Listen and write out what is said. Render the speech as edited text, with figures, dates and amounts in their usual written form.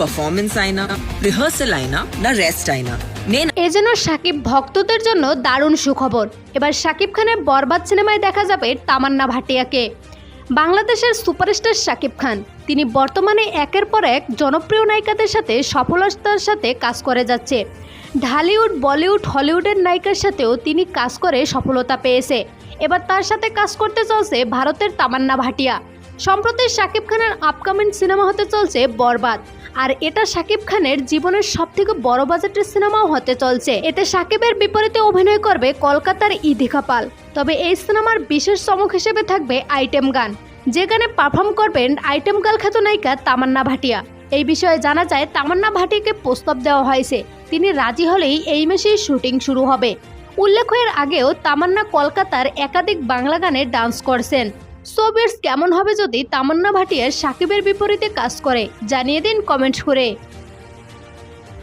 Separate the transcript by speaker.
Speaker 1: Performance আয় না, rehearsal আয় না রেস্ট আয় না।
Speaker 2: এ যেন শাকিব ভক্তদের জন্য দারুণ সুখবর। এবার শাকিব খানের বরবাদ সিনেমায় দেখা যাবে তামান্না ভাটিয়াকে। বাংলাদেশের সুপারস্টার শাকিব খান, তিনি বর্তমানে একের পর এক জনপ্রিয় নায়িকাদের সাথে সফলতার সাথে কাজ করে যাচ্ছে। ঢালিউড, বলিউড, হলিউডের নায়িকার সাথেও তিনি কাজ করে সফলতা পেয়েছে। এবার তার সাথে কাজ করতে চলছে ভারতের তামান্না ভাটিয়া। সম্প্রতি শাকিব খানের আপকামিং সিনেমা হতে চলছে বরবাদ, আর এটা শাকিব খানের জীবনের সবথেকে বড় বাজেটের সিনেমাও হতে চলছে। এতে শাকিবের বিপরীতে অভিনয় করবে কলকাতার ইদিকা পাল। তবে এই সিনেমার বিশেষ চমক হিসেবে থাকবে আইটেম গান, যে গানে পারফর্ম করবেন আইটেম গার্ল খ্যাত নায়িকা তামান্না ভাটিয়া। এই বিষয়ে জানা যায়, তামান্না ভাটিয়াকে প্রস্তাব দেওয়া হয়েছে, তিনি রাজি হলেই এই মাসেই শুটিং শুরু হবে। উল্লেখ্য, এর আগেও তামান্না কলকাতার একাধিক বাংলা গানে ডান্স করছেন। সো ভিউয়ার্স, কেমন হবে যদি তামান্না ভাটিয়া শাকিবের বিপরীতে কাজ করে? জানিয়ে দিন কমেন্ট করে।